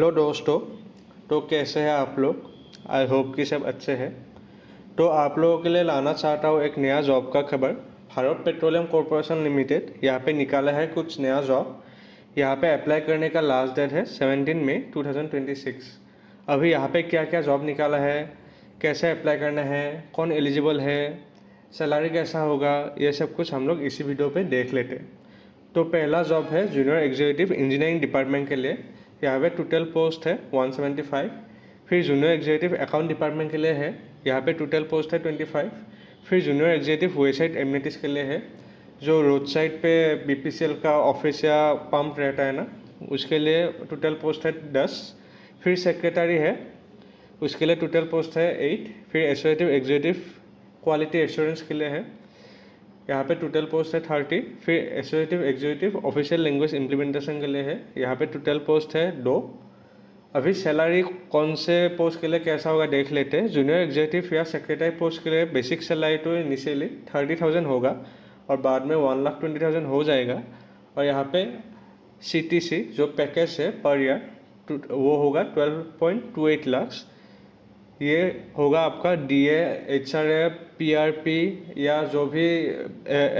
Hello दोस्तों। तो कैसे हैं आप लोग? आई होप कि सब अच्छे हैं। तो आप लोगों के लिए लाना चाहता हूँ एक नया जॉब का खबर। भारत पेट्रोलियम कॉरपोरेशन लिमिटेड यहाँ पे निकाला है कुछ नया जॉब। यहाँ पे अप्लाई करने का लास्ट डेट है 17 मई 2026। अभी यहाँ पे क्या क्या जॉब निकाला है, कैसे अप्लाई करना है, कौन एलिजिबल है, सैलरी कैसा होगा, ये सब कुछ हम लोग इसी वीडियो पे देख लेते हैं। तो पहला जॉब है जूनियर एग्जीक्यूटिव इंजीनियरिंग डिपार्टमेंट के लिए। यहाँ पे टोटल पोस्ट है 175। फिर जूनियर एग्जीक्यूटिव अकाउंट डिपार्टमेंट के लिए है, यहाँ पे टोटल पोस्ट है 25। फिर जूनियर एग्जीक्यूटिव वेबसाइट एम्यूनिटीज के लिए है, जो रोड साइड पे बीपीसीएल का ऑफिस या पंप रहता है ना, उसके लिए टोटल पोस्ट है 10। फिर सेक्रेटरी है, उसके लिए टोटल पोस्ट है 8। फिर एसोसिएटिव एग्जीक्यूटिव क्वालिटी एश्योरेंस के लिए है, यहाँ पे टोटल पोस्ट है 30। फिर associative executive official language implementation के लिए है, यहाँ पे टोटल पोस्ट है 2। अभी सैलरी कौन से पोस्ट के लिए कैसा होगा देख लेते हैं। जूनियर एग्जीक्यूटिव या सेक्रेटरी पोस्ट के लिए बेसिक सैलरी तो इनिशियली 30,000 होगा और बाद में 1,20,000 हो जाएगा। और यहाँ पे CTC जो पैकेज है पर ईयर वो होगा 12.28 लाख। ये होगा आपका DA, HRA, PRP या जो भी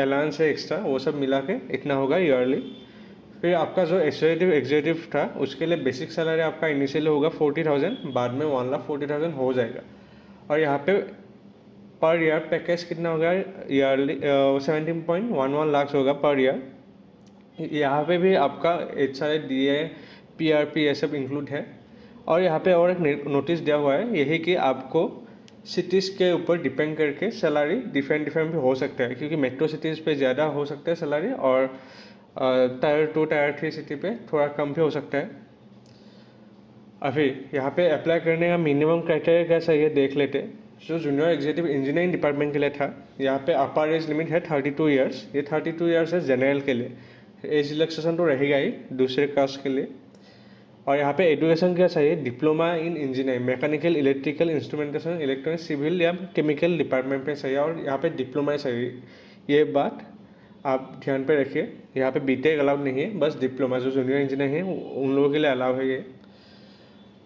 अलाउंस है एक्स्ट्रा, वो सब मिला के इतना होगा ईयरली। फिर आपका जो एसोसिएटिव एग्जीक्यूटिव था उसके लिए बेसिक सैलरी आपका इनिशियली होगा 40,000, बाद में 1,40,000 हो जाएगा। और यहाँ पे पर ईयर पैकेज कितना होगा ईयरली 17.11 लाख होगा पर ईयर। यहाँ पे भी आपका HRA, DA, PRP ये सब इंक्लूड है। और यहाँ पे और एक नोटिस दिया हुआ है यही कि आपको सिटीज़ के ऊपर डिपेंड करके सैलरी डिफरेंट भी हो सकता है, क्योंकि मेट्रो सिटीज़ पे ज़्यादा हो सकता है सैलरी और टायर 2 टायर 3 सिटी पे थोड़ा कम भी हो सकता है। अभी यहाँ पे अप्लाई करने का मिनिमम क्राइटेरिया कैसा ये देख लेते। जो जूनियर एग्जीक्यूटिव इंजीनियरिंग डिपार्टमेंट के लिए था, यहाँ पे अपर एज लिमिट है 32 ईयर्स। ये 32 ईयर्स है जनरल के लिए, एज रिलैक्सेशन तो रहेगा ही दूसरे कास्ट के लिए। और यहाँ पे एजुकेशन क्या चाहिए, diploma in engineering, mechanical, electrical, instrumentation, electronic, civil या केमिकल डिपार्टमेंट पे चाहिए। और यहाँ पे डिप्लोमा चाहिए, ये बात आप ध्यान पे रखिए। यहाँ पे बीटेक अलाउड नहीं है, बस डिप्लोमा जो जूनियर इंजीनियर है उन लोगों के लिए अलाउ है ये।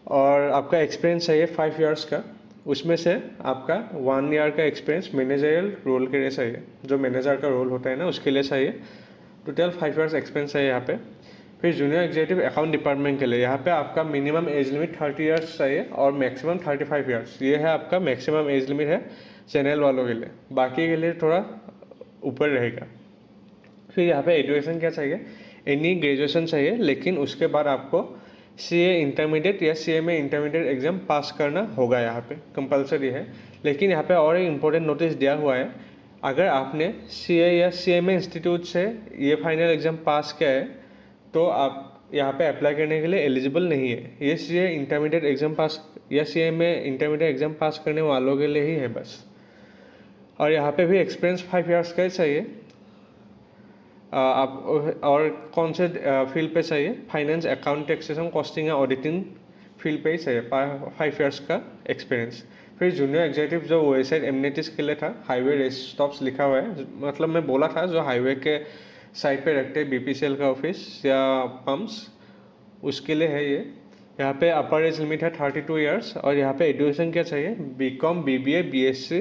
और आपका एक्सपीरियंस चाहिए 5 ईयर्स का, उसमें से आपका 1 ईयर का एक्सपीरियंस मैनेजरियल रोल के लिए चाहिए, जो मैनेजर का रोल होता है ना उसके लिए चाहिए। टोटल 5 ईयर्स एक्सपीरियंस है यहाँ पे। फिर जूनियर एग्जीक्यूटिव अकाउंट डिपार्टमेंट के लिए यहाँ पे आपका मिनिमम एज लिमिट 30 ईयर्स चाहिए और मैक्सिमम 35 ईयर्स। ये है आपका मैक्सिमम एज लिमिट है जनरल वालों के लिए, बाकी के लिए थोड़ा ऊपर रहेगा। फिर यहाँ पे एजुकेशन क्या चाहिए, एनी ग्रेजुएशन चाहिए, लेकिन उसके बाद आपको CA इंटरमीडिएट या CMA इंटरमीडिएट एग्जाम पास करना होगा, यहाँ पे कंपलसरी है। लेकिन यहाँ पे और एक इम्पोर्टेंट नोटिस दिया हुआ है, अगर आपने CA या CMA इंस्टीट्यूट से ये फाइनल एग्जाम पास किया है तो आप यहाँ पे अप्लाई करने के लिए एलिजिबल नहीं है। ये CA इंटरमीडिएट एग्जाम पास या CMA इंटरमीडिएट एग्जाम पास करने वालों के लिए ही है बस। और यहाँ पे भी एक्सपीरियंस 5 ईयर्स का चाहिए। आप और कौन से फील्ड पे चाहिए, फाइनेंस, अकाउंट, टैक्सेशन, कॉस्टिंग या ऑडिटिंग फील्ड पे ही चाहिए 5 ईयर्स का एक्सपीरियंस। फिर जूनियर एग्जीक्यूटिव जो वेबसाइट एम्यूनिटीज के लिए था, हाईवे रेस्ट स्टॉप्स लिखा हुआ है, मतलब मैं बोला था जो हाईवे के साइड पे रखते हैं BPCL का ऑफिस या पम्प्स, उसके लिए है ये। यहाँ पे अपर एज लिमिट है 32 ईयर्स। और यहाँ पे एजुकेशन क्या चाहिए, BCom, BBA, BSc,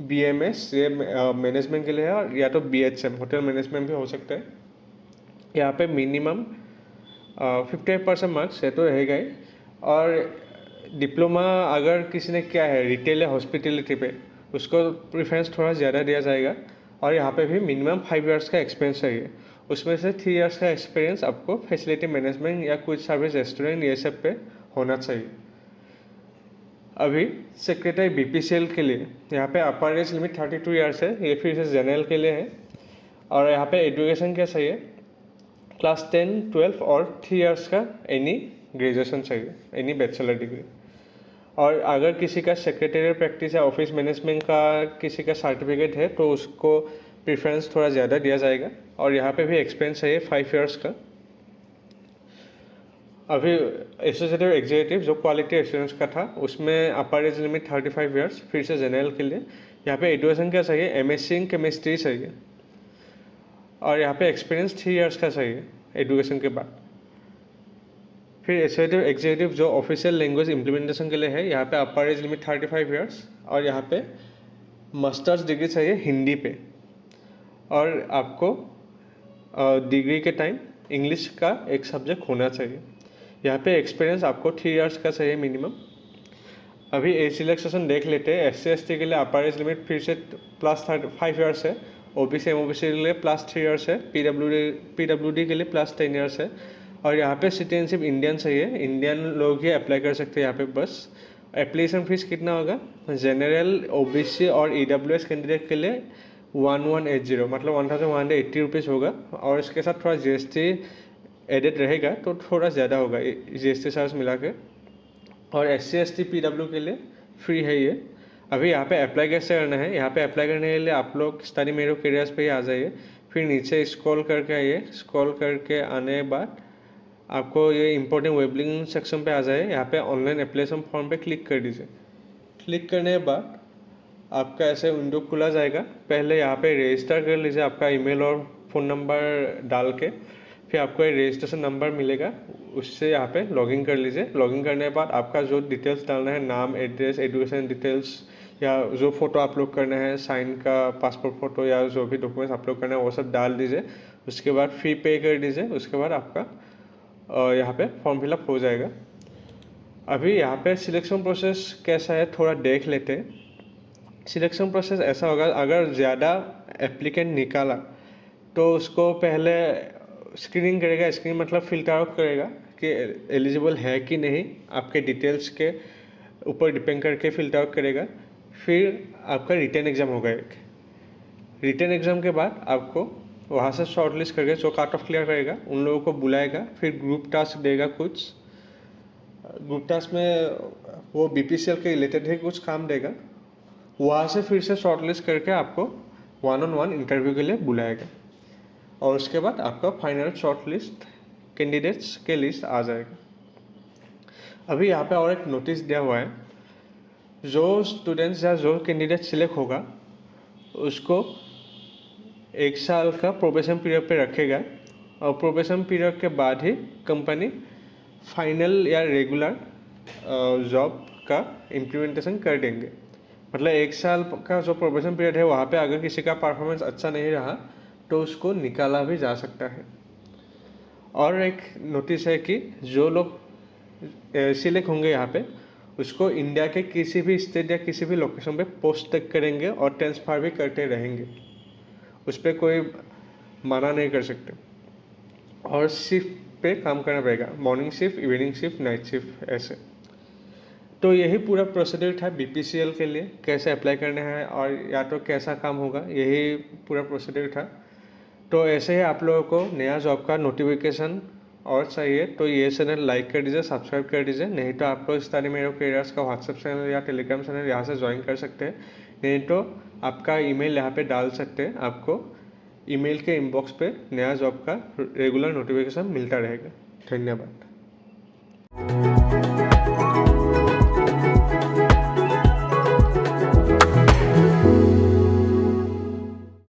BMS, ये मैनेजमेंट के लिए है, और या तो BHM होटल मैनेजमेंट भी हो सकता है। यहाँ पे मिनिमम 58% मार्क्स है तो रहेगा ही। और डिप्लोमा अगर किसी ने क्या है रिटेल या हॉस्पिटलिटी पे, उसको प्रेफरेंस थोड़ा ज़्यादा दिया जाएगा। और यहाँ पे भी मिनिमम 5 ईयर्स का एक्सपीरियंस चाहिए, उसमें से 3 ईयर्स का एक्सपीरियंस आपको फैसिलिटी मैनेजमेंट या कुछ सर्विस रेस्टोरेंट ये सब पे होना चाहिए। अभी सेक्रेटरी BPCL के लिए यहाँ पे अपर एज लिमिट 32 ईयर्स है, ये फिर से जनरल के लिए है। और यहाँ पे एजुकेशन क्या चाहिए, क्लास 10, 12 और 3 ईयर्स का एनी ग्रेजुएशन चाहिए, एनी बैचलर डिग्री। और अगर किसी का सेक्रेटरियल प्रैक्टिस या ऑफिस मैनेजमेंट का किसी का सर्टिफिकेट है तो उसको प्रेफरेंस थोड़ा ज़्यादा दिया जाएगा। और यहाँ पे भी एक्सपीरियंस चाहिए 5 ईयर्स का। अभी एसोसिएटिव एग्जीक्यूटिव जो क्वालिटी एश्योरेंस का था, उसमें अपर एज लिमिट 35 ईयर्स, फिर से जनरल के लिए। यहाँ पे एजुकेशन क्या चाहिए, MSc इन केमिस्ट्री चाहिए। और यहाँ पे एक्सपीरियंस 3 ईयर्स का चाहिए एजुकेशन के बाद। फिर एग्जीक्यूटिव जो ऑफिशियल लैंग्वेज इम्प्लीमेंटेशन के लिए है, यहाँ पे अपर एज लिमिट 35 ईयर्स और यहाँ पे मास्टर्स डिग्री चाहिए हिंदी पे। और आपको डिग्री के टाइम इंग्लिश का एक सब्जेक्ट होना चाहिए। यहाँ पे एक्सपीरियंस आपको 3 इयर्स का चाहिए मिनिमम। अभी एज रिलैक्सेशन देख लेते हैं। SC/ST के लिए अपर एज लिमिट फिर से +5 इयर्स है, OBC MOBC के लिए +3 इयर्स है, PWD के लिए +10 इयर्स है। और यहाँ पे सिटीजनशिप इंडियन चाहिए, इंडियन लोग ही अप्लाई कर सकते हैं यहाँ पे बस। एप्लीकेशन फीस कितना होगा? जनरल, OBC और EWS कैंडिडेट के लिए 1180 मतलब 1180 रुपीज़ होगा। और इसके साथ थोड़ा GST एडेड रहेगा तो थोड़ा ज़्यादा होगा GST चार्ज मिला के। और SC/ST PW के लिए फ्री है ये। अभी यहाँ पे अप्लाई कैसे करना है? यहाँ पे अप्लाई करने के लिए आप लोग स्टडी मेरो कैरियर्स पे ही आ जाइए, फिर नीचे स्क्रॉल करके आइए। स्क्रॉल करके आने के बाद आपको ये इंपॉर्टेंट वेब लिंक सेक्शन पे आ जाए। यहाँ पे ऑनलाइन एप्लीकेशन फॉर्म पे क्लिक कर दीजिए। क्लिक करने के बाद आपका ऐसे विंडो खुला जाएगा। पहले यहाँ पे रजिस्टर कर लीजिए आपका ईमेल और फ़ोन नंबर डाल के, फिर आपको एक रजिस्ट्रेशन नंबर मिलेगा, उससे यहाँ पे लॉगिन कर लीजिए। लॉगिन करने के बाद आपका जो डिटेल्स डालना है, नाम, एड्रेस, एजुकेशन डिटेल्स या जो फ़ोटो अपलोड करना है, साइन का पासपोर्ट फ़ोटो या जो भी डॉक्यूमेंट्स अपलोड करना है वो सब डाल दीजिए। उसके बाद फी पे कर दीजिए। उसके बाद आपका यहाँ पे फॉर्म फिलअप हो जाएगा। अभी यहाँ पे सिलेक्शन प्रोसेस कैसा है थोड़ा देख लेते हैं। सिलेक्शन प्रोसेस ऐसा होगा, अगर ज़्यादा एप्लीकेंट निकाला तो उसको पहले स्क्रीनिंग करेगा। स्क्रीनिंग मतलब फ़िल्टर आउट करेगा कि एलिजिबल है कि नहीं, आपके डिटेल्स के ऊपर डिपेंड करके फ़िल्टर आउट करेगा। फिर आपका रिटन एग्ज़ाम होगा एक। रिटन एग्ज़ाम के बाद आपको वहाँ से शॉर्टलिस्ट करके जो कट ऑफ क्लियर करेगा उन लोगों को बुलाएगा। फिर ग्रुप टास्क देगा कुछ। ग्रुप टास्क में वो BPCL के रिलेटेड ही कुछ काम देगा। वहाँ से फिर से शॉर्टलिस्ट करके आपको 1-on-1 इंटरव्यू के लिए बुलाएगा। और उसके बाद आपका फाइनल शॉर्टलिस्ट कैंडिडेट्स के लिस्ट आ जाएगा। अभी यहाँ पे और एक नोटिस दिया हुआ है, जो स्टूडेंट्स या जो कैंडिडेट सिलेक्ट होगा उसको 1 साल का प्रोबेशन पीरियड पे रखेगा। और प्रोबेशन पीरियड के बाद ही कंपनी फाइनल या रेगुलर जॉब का इम्प्लीमेंटेशन कर देंगे। मतलब 1 साल का जो प्रोबेशन पीरियड है वहाँ पे अगर किसी का परफॉर्मेंस अच्छा नहीं रहा तो उसको निकाला भी जा सकता है। और एक नोटिस है कि जो लोग सिलेक्ट होंगे यहाँ पे उसको इंडिया के किसी भी स्टेट या किसी भी लोकेशन पे पोस्ट तक करेंगे और ट्रांसफ़र भी करते रहेंगे। उस पर कोई मना नहीं कर सकते। और शिफ्ट पे काम करना पड़ेगा, morning shift, evening shift, night shift ऐसे। तो यही पूरा प्रोसीड्यूर था BPCL के लिए, कैसे अप्लाई करना है और या तो कैसा काम होगा, यही पूरा प्रोसीड्यूर था। तो ऐसे ही आप लोगों को नया जॉब का नोटिफिकेशन और चाहिए तो ये चैनल लाइक कर दीजिए, सब्सक्राइब कर दीजिए। नहीं तो आप लोग स्टडी मेरो कैरियर्स का व्हाट्सएप चैनल या टेलीग्राम चैनल यहाँ से ज्वाइन कर सकते हैं। नहीं तो आपका ईमेल यहाँ पे डाल सकते हैं, आपको ईमेल के इनबॉक्स पे नया जॉब का रेगुलर नोटिफिकेशन मिलता रहेगा। धन्यवाद।